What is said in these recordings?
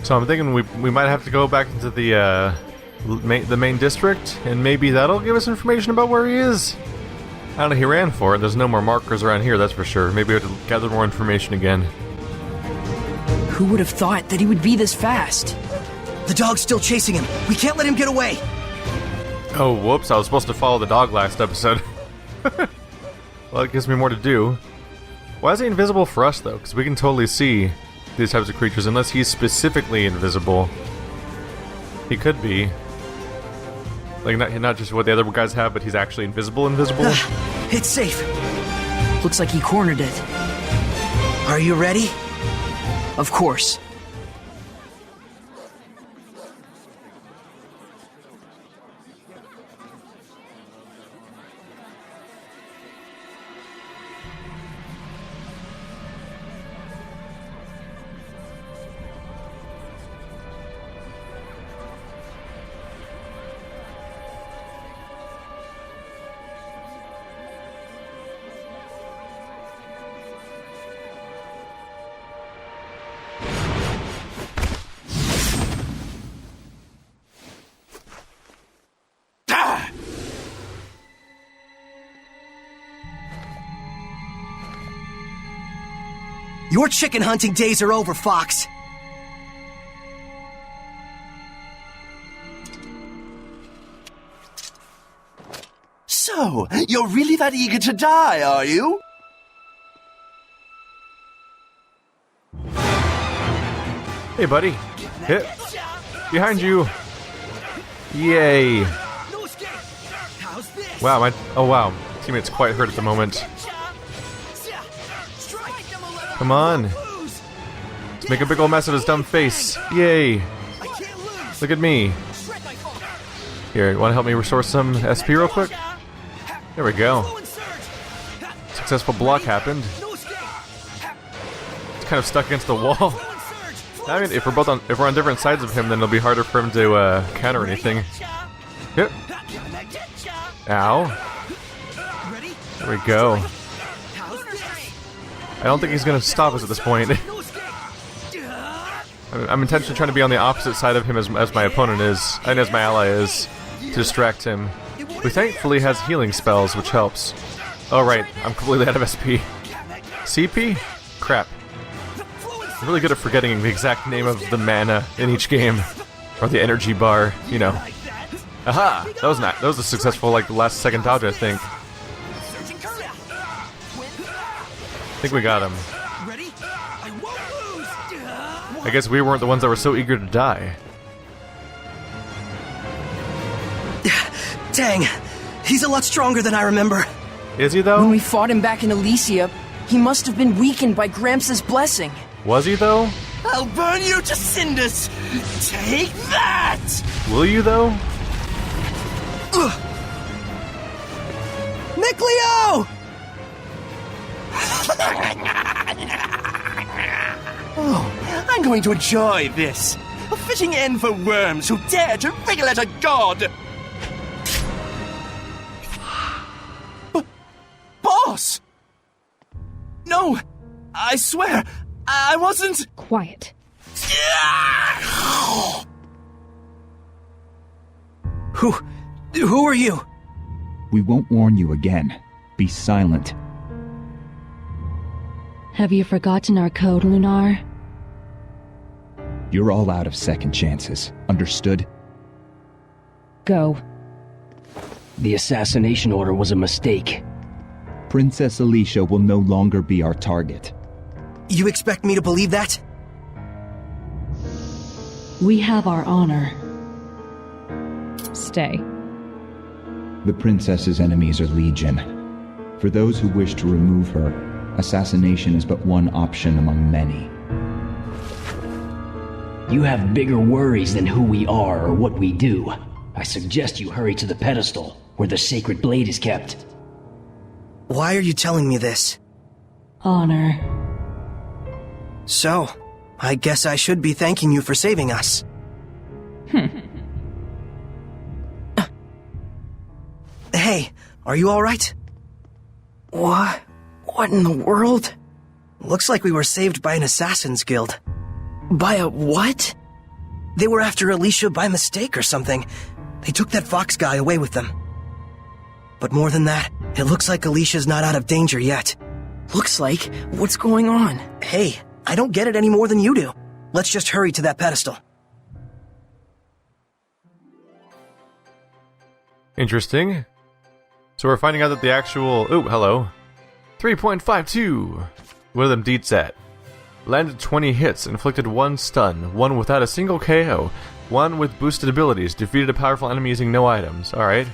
So I'm thinking we might have to go back into the main district, and maybe that'll give us information about where he is. I don't know, he ran for it. There's no more markers around here, that's for sure. Maybe we have to gather more information again. Who would have thought that he would be this fast? The dog's still chasing him. We can't let him get away. Oh, whoops, I was supposed to follow the dog last episode. Well, it gives me more to do. Why is he invisible for us, though? Because we can totally see these types of creatures, unless he's specifically invisible. He could be. Like, not just what the other guys have, but he's actually invisible. It's safe. Looks like he cornered it. Are you ready? Of course. Your chicken hunting days are over, Fox. So, you're really that eager to die, are you? Hey, buddy. Hit. Behind you. Yay. Wow, oh wow. Teammate's quite hurt at the moment. Come on. Let's make a big old mess of his dumb face. Yay. Look at me. Here, you want to help me restore some SP real quick? There we go. Successful block happened. It's kind of stuck against the wall. I mean, if we're on different sides of him, then it'll be harder for him to counter anything. Yep. Ow. There we go. I don't think he's gonna stop us at this point. I'm intentionally trying to be on the opposite side of him as my opponent is, and as my ally is, to distract him. Who thankfully has healing spells, which helps. Oh right, I'm completely out of SP. CP? Crap. I'm really good at forgetting the exact name of the mana in each game. Or the energy bar, you know. Aha! That was a successful, like, last second dodge, I think. I think we got him. I guess we weren't the ones that were so eager to die. Dang, he's a lot stronger than I remember. Is he, though? When we fought him back in Elysia, he must have been weakened by Gramps' blessing. Was he, though? I'll burn you to cinders! Take that! Will you, though? Mikleo! Oh, I'm going to enjoy this. A fitting end for worms who dare to wriggle at a god! Boss! No, I swear, I wasn't... Quiet. Who are you? We won't warn you again. Be silent. Have you forgotten our code, Lunar? You're all out of second chances. Understood? Go. The assassination order was a mistake. Princess Alicia will no longer be our target. You expect me to believe that? We have our honor. Stay. The princess's enemies are legion. For those who wish to remove her, assassination is but one option among many. You have bigger worries than who we are or what we do. I suggest you hurry to the pedestal, where the sacred blade is kept. Why are you telling me this? Honor. So, I guess I should be thanking you for saving us. Hey, are you alright? What? What in the world? Looks like we were saved by an assassin's guild. By a what? They were after Alicia by mistake or something. They took that fox guy away with them. But more than that, it looks like Alicia's not out of danger yet. Looks like. What's going on? Hey, I don't get it any more than you do. Let's just hurry to that pedestal. Interesting. So we're finding out that the actual... Oh, hello. 3.52. What are them deets at? Landed 20 hits, inflicted 1 stun, 1 without a single KO, 1 with boosted abilities, defeated a powerful enemy using no items. Alright.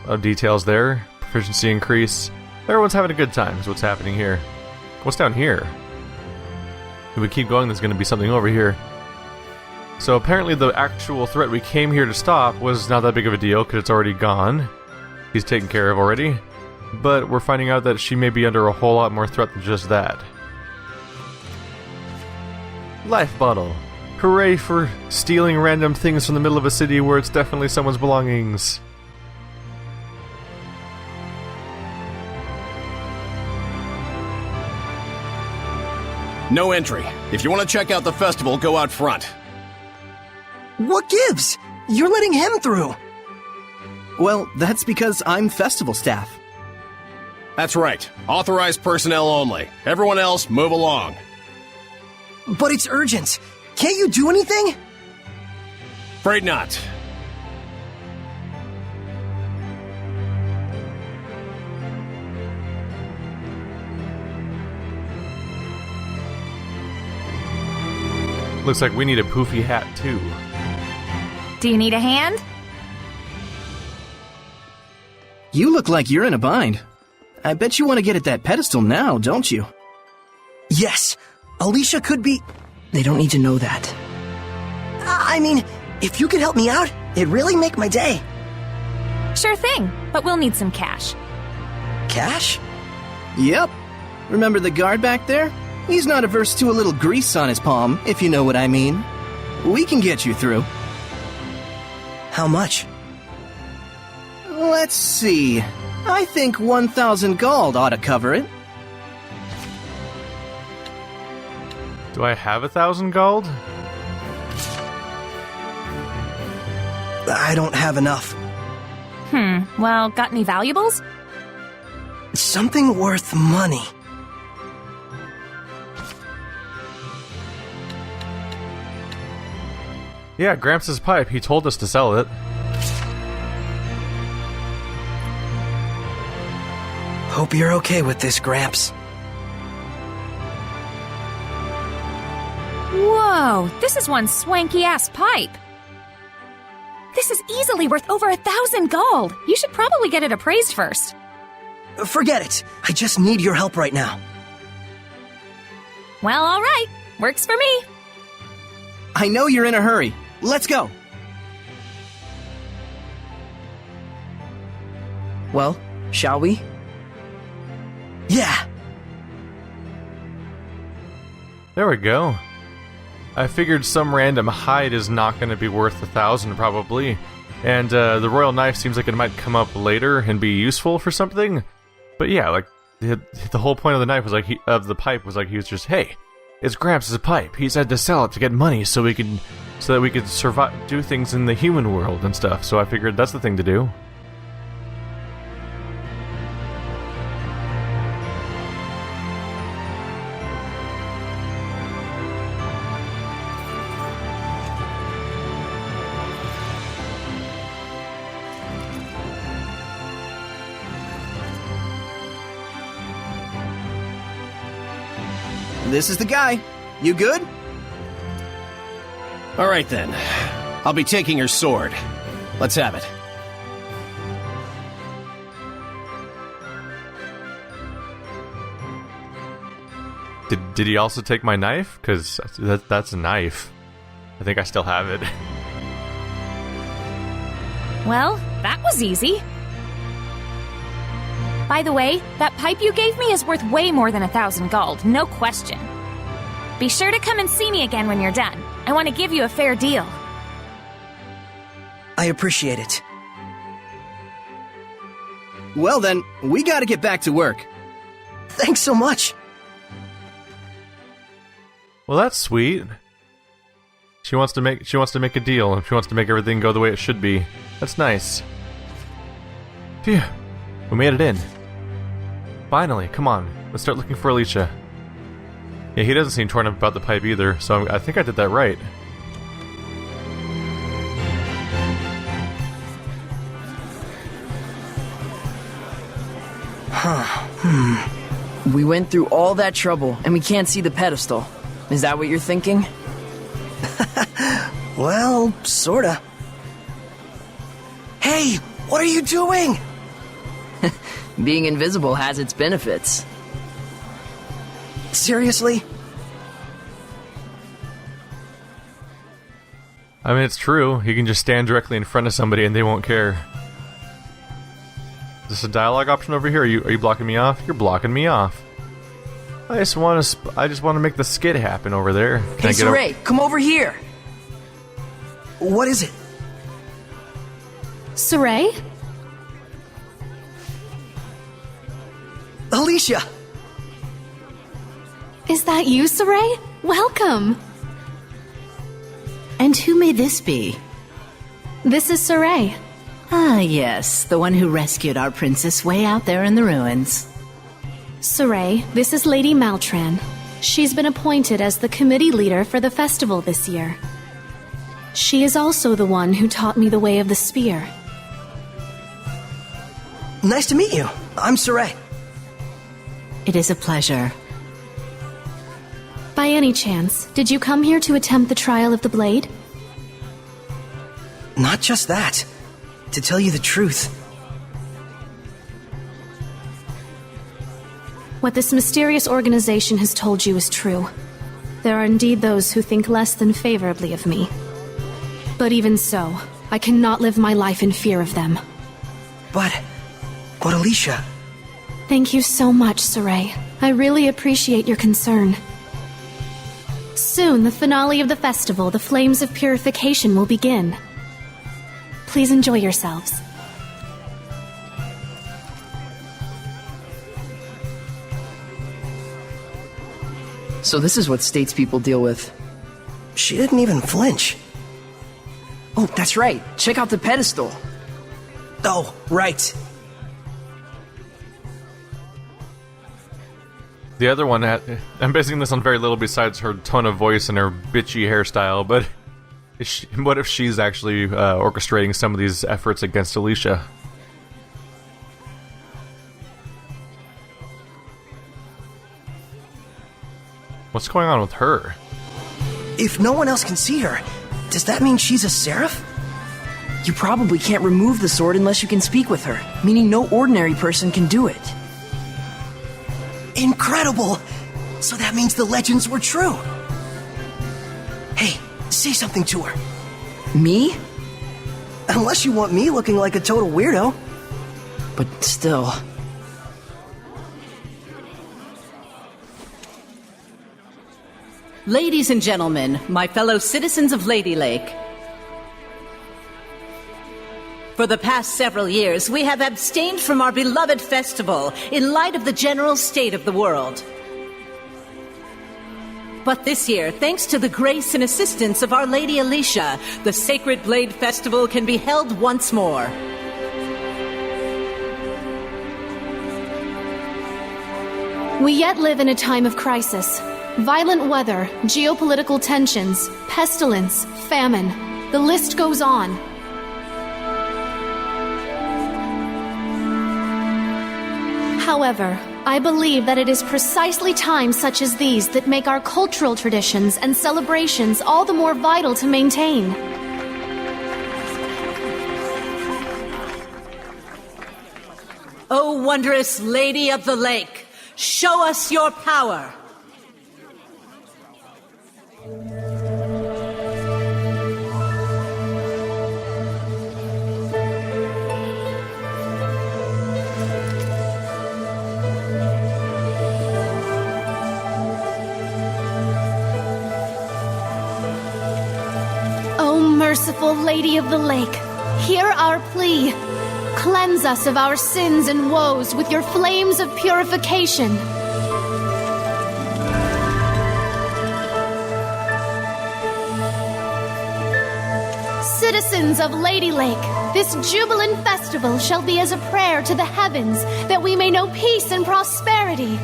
A lot of details there. Proficiency increase. Everyone's having a good time is what's happening here. What's down here? If we keep going, there's going to be something over here. So apparently the actual threat we came here to stop was not that big of a deal because it's already gone. He's taken care of already. But we're finding out that she may be under a whole lot more threat than just that. Life bottle. Hooray for stealing random things from the middle of a city where it's definitely someone's belongings. No entry. If you want to check out the festival, go out front. What gives? You're letting him through. Well, that's because I'm festival staff. That's right. Authorized personnel only. Everyone else, move along. But it's urgent. Can't you do anything? Afraid not. Looks like we need a poofy hat too. Do you need a hand? You look like you're in a bind. I bet you want to get at that pedestal now, don't you? Yes. Alicia could be... They don't need to know that. I mean, if you could help me out, it'd really make my day. Sure thing, but we'll need some cash. Cash? Yep. Remember the guard back there? He's not averse to a little grease on his palm, if you know what I mean. We can get you through. How much? Let's see. I think 1,000 gold ought to cover it. Do I have 1,000 gold? I don't have enough. Well, got any valuables? Something worth money. Yeah, Gramps' pipe. He told us to sell it. Hope you're okay with this, Gramps. Whoa, this is one swanky-ass pipe. This is easily worth over 1,000 gold. You should probably get it appraised first. Forget it. I just need your help right now. Well, all right. Works for me. I know you're in a hurry. Let's go. Well, shall we? Yeah. There we go. I figured some random hide is not going to be worth 1,000 probably, and the royal knife seems like it might come up later and be useful for something. But yeah, like the whole point of the knife was like the pipe was like he was just, hey, it's Gramps' pipe. He said to sell it to get money so that we could survive, do things in the human world and stuff. So I figured that's the thing to do. This is the guy. You good? All right then. I'll be taking your sword. Let's have it. Did he also take my knife? Because that's a knife. I think I still have it. Well, that was easy. By the way, that pipe you gave me is worth way more than 1,000 gold, no question. Be sure to come and see me again when you're done. I want to give you a fair deal. I appreciate it. Well then, we gotta get back to work. Thanks so much. Well, that's sweet. She wants to make a deal, and she wants to make everything go the way it should be. That's nice. Phew. We made it in. Finally, come on. Let's start looking for Alicia. Yeah, he doesn't seem torn up about the pipe either, so I think I did that right. We went through all that trouble, and we can't see the pedestal. Is that what you're thinking? Well, sorta. Hey, what are you doing? Being invisible has its benefits. Seriously? I mean, it's true. You can just stand directly in front of somebody and they won't care. Is this a dialogue option over here? Are you blocking me off? You're blocking me off. I just want to make the skit happen over there. Hey, Sorey, come over here. What is it? Sorey? Alicia! Is that you, Sorey? Welcome! And who may this be? This is Sorey. Ah, yes, the one who rescued our princess way out there in the ruins. Sorey, this is Lady Maltran. She's been appointed as the committee leader for the festival this year. She is also the one who taught me the way of the spear. Nice to meet you. I'm Sorey. It is a pleasure. By any chance, did you come here to attempt the trial of the blade? Not just that. To tell you the truth. What this mysterious organization has told you is true. There are indeed those who think less than favorably of me. But even so, I cannot live my life in fear of them. But Alicia... Thank you so much, Sorey. I really appreciate your concern. Soon, the finale of the festival, the Flames of Purification, will begin. Please enjoy yourselves. So this is what statespeople deal with. She didn't even flinch. Oh, that's right. Check out the pedestal. Oh, right. The other one, I'm basing this on very little besides her tone of voice and her bitchy hairstyle, but what if she's actually orchestrating some of these efforts against Alicia? What's going on with her? If no one else can see her, does that mean she's a seraph? You probably can't remove the sword unless you can speak with her, meaning no ordinary person can do it. Incredible! So that means the legends were true. Hey, say something to her. Me? Unless you want me looking like a total weirdo. But still... Ladies and gentlemen, my fellow citizens of Lady Lake. For the past several years, we have abstained from our beloved festival in light of the general state of the world. But this year, thanks to the grace and assistance of Our Lady Alicia, the Sacred Blade Festival can be held once more. We yet live in a time of crisis. Violent weather, geopolitical tensions, pestilence, famine. The list goes on. However, I believe that it is precisely times such as these that make our cultural traditions and celebrations all the more vital to maintain. O wondrous Lady of the Lake, show us your power! Merciful Lady of the Lake, hear our plea. Cleanse us of our sins and woes with your flames of purification. Citizens of Lady Lake, this jubilant festival shall be as a prayer to the heavens that we may know peace and prosperity.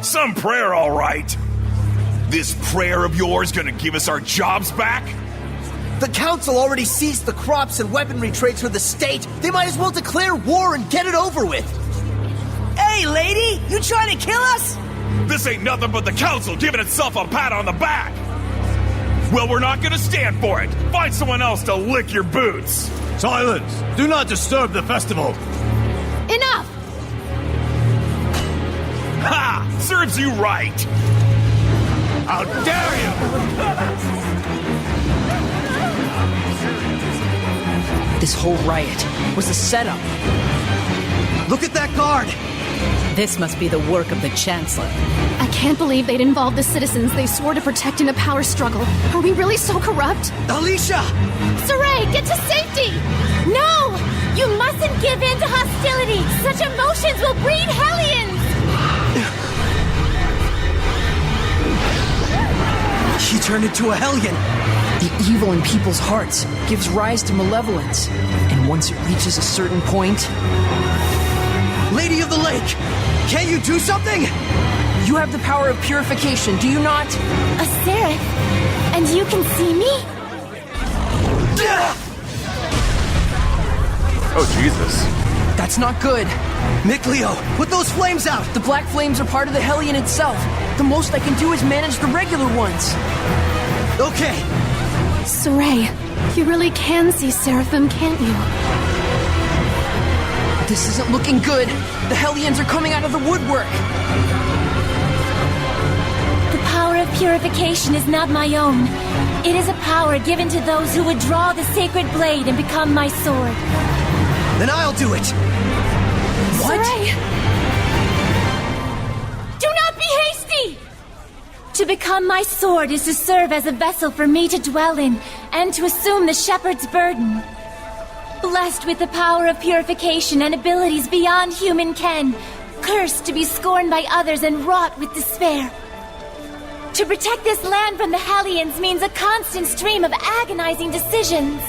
Some prayer, all right. This prayer of yours gonna give us our jobs back? The council already seized the crops and weaponry trades for the state. They might as well declare war and get it over with. Hey, lady! You trying to kill us? This ain't nothing but the council giving itself a pat on the back. Well, we're not gonna stand for it. Find someone else to lick your boots. Silence! Do not disturb the festival. Enough! Ha! Serves you right. How dare you! This whole riot was a setup. Look at that guard! This must be the work of the Chancellor. I can't believe they'd involve the citizens they swore to protect in a power struggle. Are we really so corrupt? Alicia! Sorey, get to safety! No! You mustn't give in to hostility! Such emotions will breed hellions! She turned into a hellion. The evil in people's hearts gives rise to malevolence. And once it reaches a certain point... Lady of the Lake! Can't you do something? You have the power of purification, do you not? A seraph? And you can see me? Oh, Jesus. That's not good. Mikleo, put those flames out! The black flames are part of the Hellion itself. The most I can do is manage the regular ones. Okay. Sorey, you really can see Seraphim, can't you? This isn't looking good. The Hellions are coming out of the woodwork. The power of purification is not my own. It is a power given to those who would draw the sacred blade and become my sword. Then I'll do it. What? Sorey! Do not be hasty! To become my sword is to serve as a vessel for me to dwell in and to assume the Sheperd's burden. Blessed with the power of purification and abilities beyond human ken, cursed to be scorned by others and wrought with despair. To protect this land from the Hellions means a constant stream of agonizing decisions.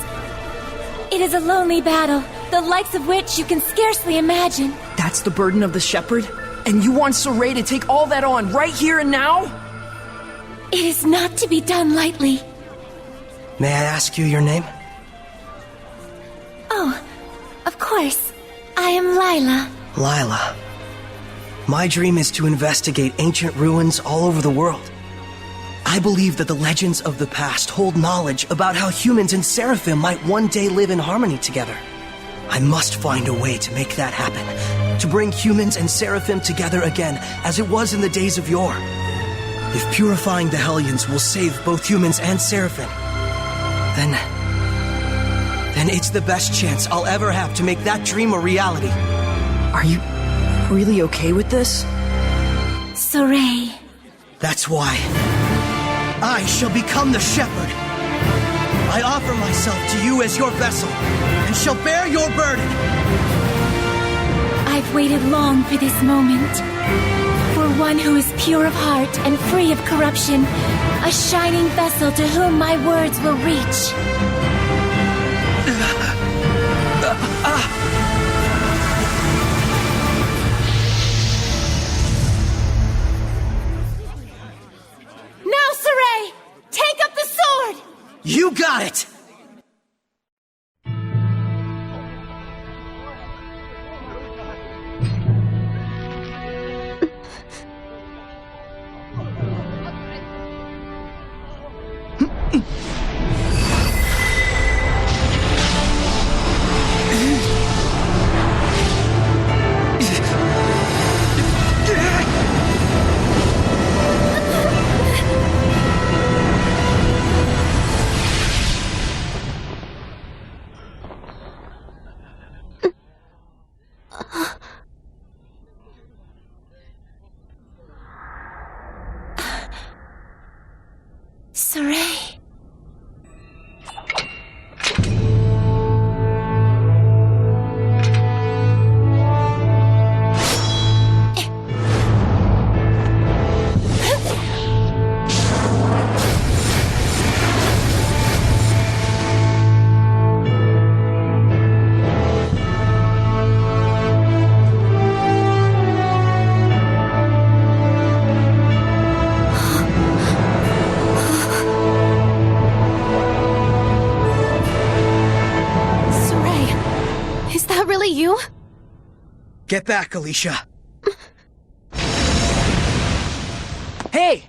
It is a lonely battle, the likes of which you can scarcely imagine. That's the burden of the Sheperd? And you want Sorey to take all that on right here and now? It is not to be done lightly. May I ask you your name? Oh, of course. I am Lailah. Lailah. My dream is to investigate ancient ruins all over the world. I believe that the legends of the past hold knowledge about how humans and Seraphim might one day live in harmony together. I must find a way to make that happen, to bring humans and Seraphim together again, as it was in the days of yore. If purifying the Hellions will save both humans and Seraphim, then it's the best chance I'll ever have to make that dream a reality. Are you really okay with this? Sorey. That's why I shall become the Sheperd. I offer myself to you as your vessel, and shall bear your burden. I've waited long for this moment. For one who is pure of heart and free of corruption, a shining vessel to whom my words will reach. Now, Sorey! Take up the sword! You got it! Sorey. you? Get back, Alicia. Hey!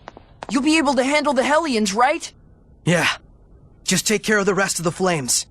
You'll be able to handle the Hellions, right? Yeah. Just take care of the rest of the flames.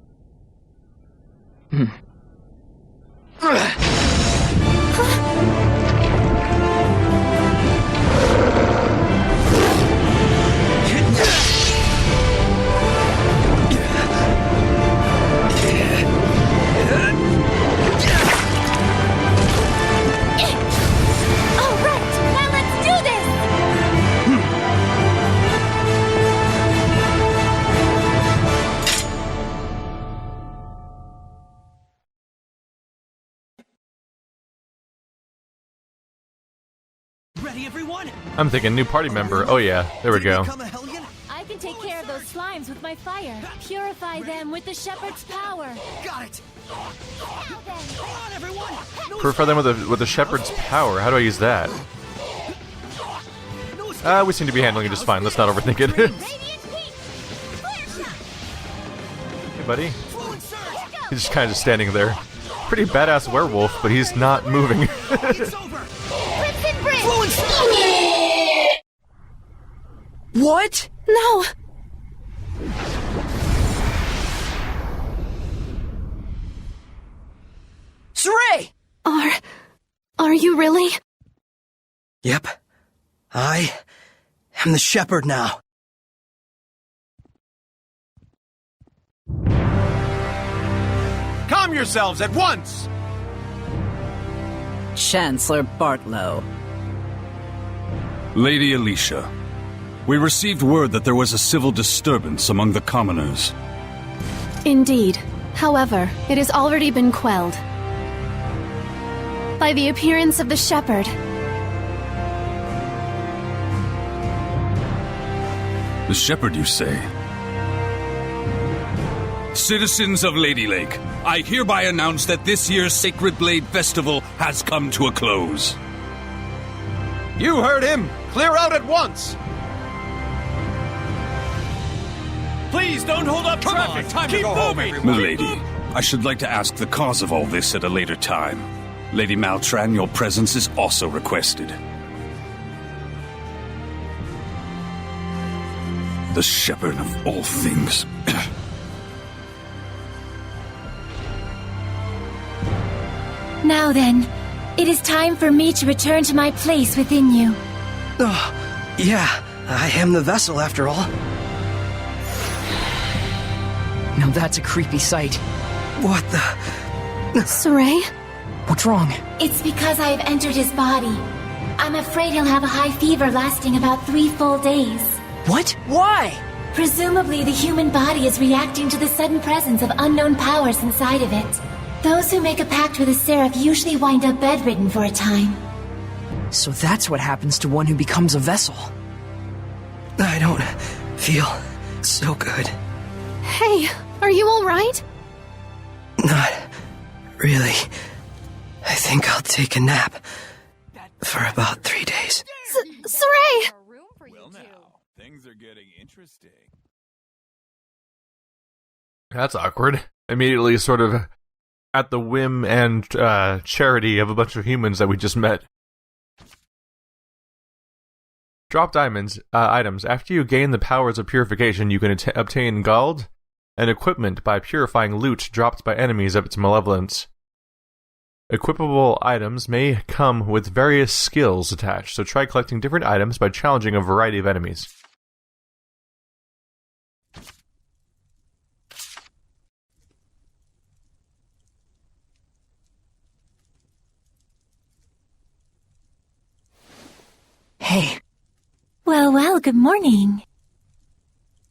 Ready, everyone? I'm thinking new party member. Oh yeah, there we go. I can take care of those slimes with my fire. Purify them with the Shepherd's power. Got it. Now then. Come on, everyone. Purify them with the Shepherd's power. How do I use that? We seem to be handling it just fine. Let's not overthink it. Hey, buddy. He's just kind of standing there. Pretty badass werewolf, but he's not moving. What? No! Sorey! Are you really? Yep. I am the Sheperd now. Calm yourselves at once! Chancellor Bartlow. Lady Alicia, we received word that there was a civil disturbance among the commoners. Indeed. However, it has already been quelled by the appearance of the Sheperd. The Sheperd, you say? Citizens of Lady Lake, I hereby announce that this year's Sacred Blade Festival has come to a close. You heard him! Clear out at once! Please don't hold up traffic! Keep moving! Milady, I should like to ask the cause of all this at a later time. Lady Maltran, your presence is also requested. The Shepherd of all things. Now then, it is time for me to return to my place within you. Oh, yeah, I am the vessel after all. Now that's a creepy sight. What the... Sorey? What's wrong? It's because I have entered his body. I'm afraid he'll have a high fever lasting about 3 full days. What? Why? Presumably the human body is reacting to the sudden presence of unknown powers inside of it. Those who make a pact with a seraph usually wind up bedridden for a time. So that's what happens to one who becomes a vessel. I don't feel so good. Hey, are you alright? Not really. I think I'll take a nap for about 3 days. Sorey! Well now, things are getting interesting. That's awkward. Immediately sort of at the whim and charity of a bunch of humans that we just met. Drop diamonds, items. After you gain the powers of purification, you can obtain gold and equipment by purifying loot dropped by enemies of its malevolence. Equipable items may come with various skills attached, so try collecting different items by challenging a variety of enemies. Hey. Well, good morning.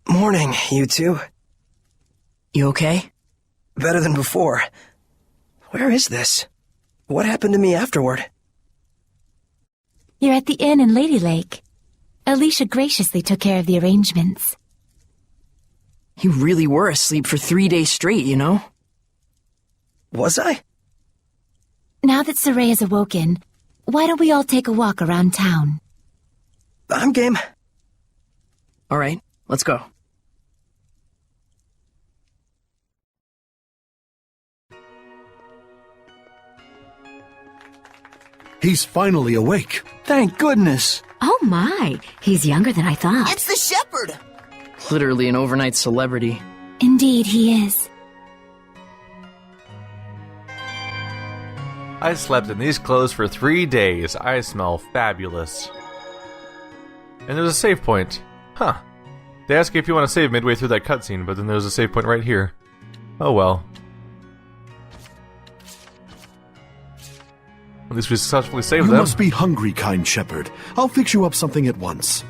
Morning, you two. You okay? Better than before. Where is this? What happened to me afterward? You're at the inn in Lady Lake. Alicia graciously took care of the arrangements. You really were asleep for 3 days straight, you know? Was I? Now that Sorey is awoken, why don't we all take a walk around town? I'm game. All right, let's go. He's finally awake. Thank goodness. Oh my, he's younger than I thought. It's the Sheperd! Literally an overnight celebrity. Indeed, he is. I slept in these clothes for 3 days. I smell fabulous. And there's a save point. Huh. They ask you if you want to save midway through that cutscene, but then there's a save point right here. Oh well. At least we successfully saved them. You must be hungry, kind Sheperd. I'll fix you up something at once.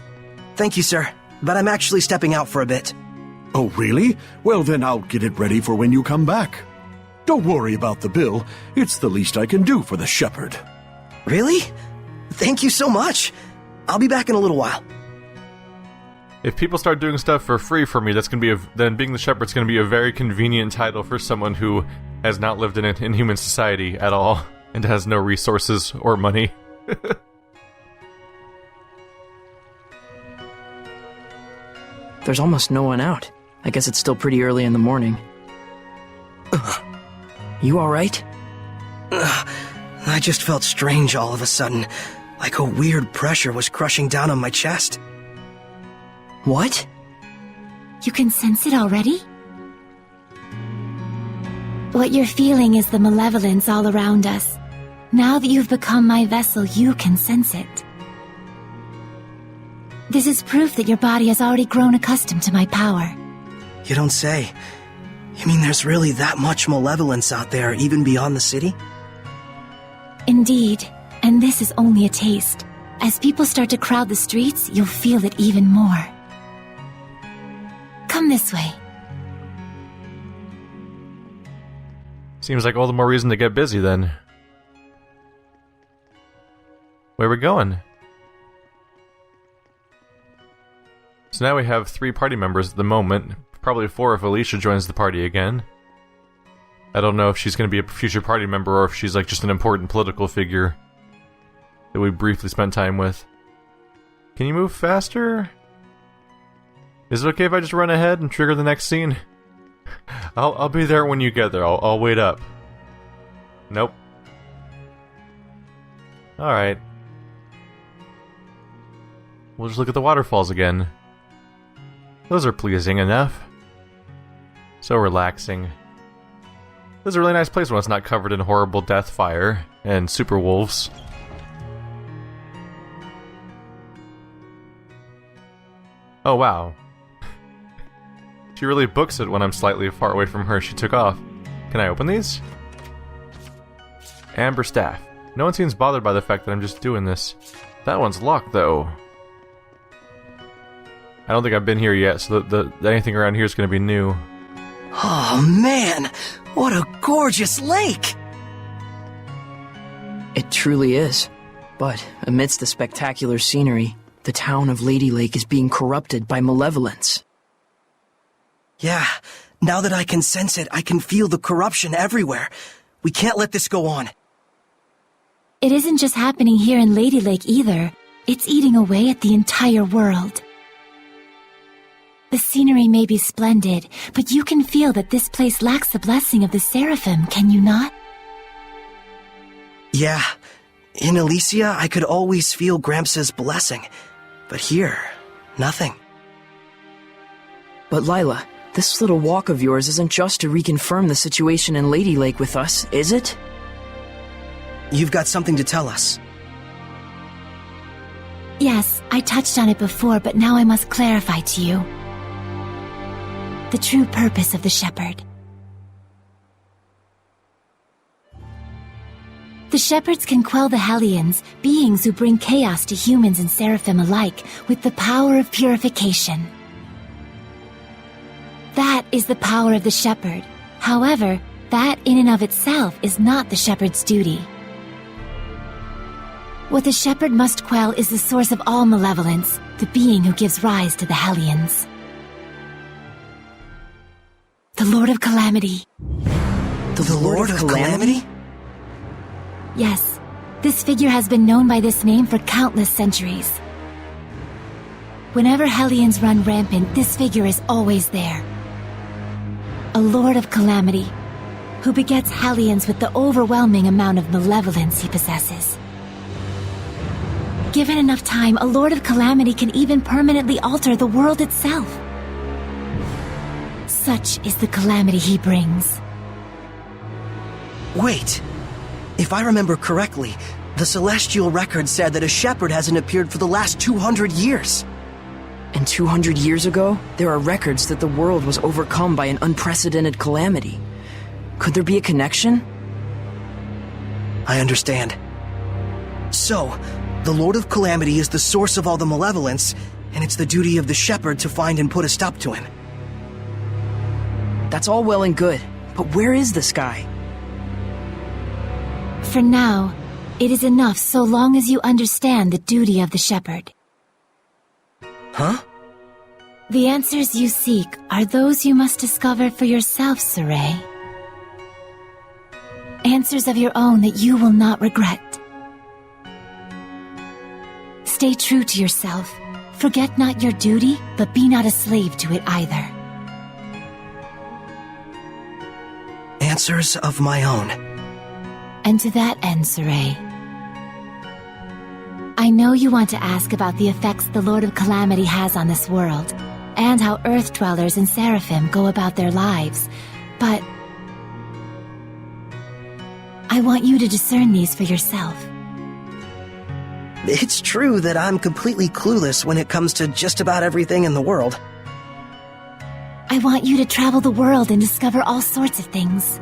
Thank you, sir. But I'm actually stepping out for a bit. Oh, really? Well, then I'll get it ready for when you come back. Don't worry about the bill. It's the least I can do for the Sheperd. Really? Thank you so much. I'll be back in a little while. If people start doing stuff for free for me, that's gonna be then being the Shepherd's gonna be a very convenient title for someone who has not lived in human society at all and has no resources or money. There's almost no one out. I guess it's still pretty early in the morning. You alright? I just felt strange all of a sudden, like a weird pressure was crushing down on my chest. What? You can sense it already? What you're feeling is the malevolence all around us. Now that you've become my vessel, you can sense it. This is proof that your body has already grown accustomed to my power. You don't say. You mean there's really that much malevolence out there, even beyond the city? Indeed, and this is only a taste. As people start to crowd the streets, you'll feel it even more. Come this way. Seems like all the more reason to get busy then. Where are we going? So now we have 3 party members at the moment. Probably 4 if Alicia joins the party again. I don't know if she's going to be a future party member or if she's like just an important political figure that we briefly spent time with. Can you move faster? Is it okay if I just run ahead and trigger the next scene? I'll be there when you get there. I'll wait up. Nope. Alright. We'll just look at the waterfalls again. Those are pleasing enough. So relaxing. This is a really nice place when it's not covered in horrible death fire and super wolves. Oh wow. She really books it when I'm slightly far away from her. She took off. Can I open these? Amber staff. No one seems bothered by the fact that I'm just doing this. That one's locked though. I don't think I've been here yet, so anything around here is going to be new. Oh man, what a gorgeous lake! It truly is. But amidst the spectacular scenery, the town of Lady Lake is being corrupted by malevolence. Yeah, now that I can sense it, I can feel the corruption everywhere. We can't let this go on. It isn't just happening here in Lady Lake either. It's eating away at the entire world. The scenery may be splendid, but you can feel that this place lacks the blessing of the Seraphim, can you not? Yeah. In Elysia, I could always feel Gramps' blessing. But here, nothing. But Lailah, this little walk of yours isn't just to reconfirm the situation in Lady Lake with us, is it? You've got something to tell us. Yes, I touched on it before, but now I must clarify to you. The true purpose of the Sheperd. The Shepherds can quell the Hellions, beings who bring chaos to humans and Seraphim alike, with the power of purification. That is the power of the Sheperd. However, that in and of itself is not the Sheperd's duty. What the Sheperd must quell is the source of all malevolence, the being who gives rise to the Hellions. The Lord of Calamity. The Lord of Calamity? Yes, this figure has been known by this name for countless centuries. Whenever Hellions run rampant, this figure is always there. A Lord of Calamity, who begets Hellions with the overwhelming amount of malevolence he possesses. Given enough time, a Lord of Calamity can even permanently alter the world itself. Such is the calamity he brings. Wait. If I remember correctly, the Celestial Record said that a Sheperd hasn't appeared for the last 200 years. And 200 years ago, there are records that the world was overcome by an unprecedented calamity. Could there be a connection? I understand. So, the Lord of Calamity is the source of all the malevolence, and it's the duty of the Sheperd to find and put a stop to him. That's all well and good, but where is this guy? For now, it is enough so long as you understand the duty of the Sheperd. Huh? The answers you seek are those you must discover for yourself, Sorey. Answers of your own that you will not regret. Stay true to yourself. Forget not your duty, but be not a slave to it either. Answers of my own. And to that end, Sorey, I know you want to ask about the effects the Lord of Calamity has on this world, and how Earth Dwellers and Seraphim go about their lives, but I want you to discern these for yourself. It's true that I'm completely clueless when it comes to just about everything in the world. I want you to travel the world and discover all sorts of things.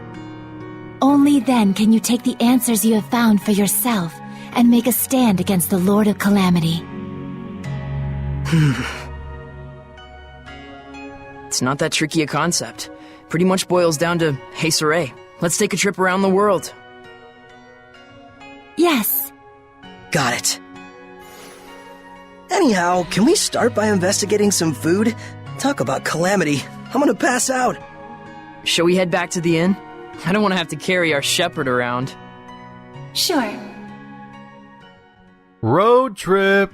Only then can you take the answers you have found for yourself and make a stand against the Lord of Calamity. It's not that tricky a concept. Pretty much boils down to, hey Sorey, let's take a trip around the world. Yes. Got it. Anyhow, can we start by investigating some food? Talk about calamity. I'm gonna pass out. Shall we head back to the inn? I don't want to have to carry our Sheperd around. Sure. Road trip.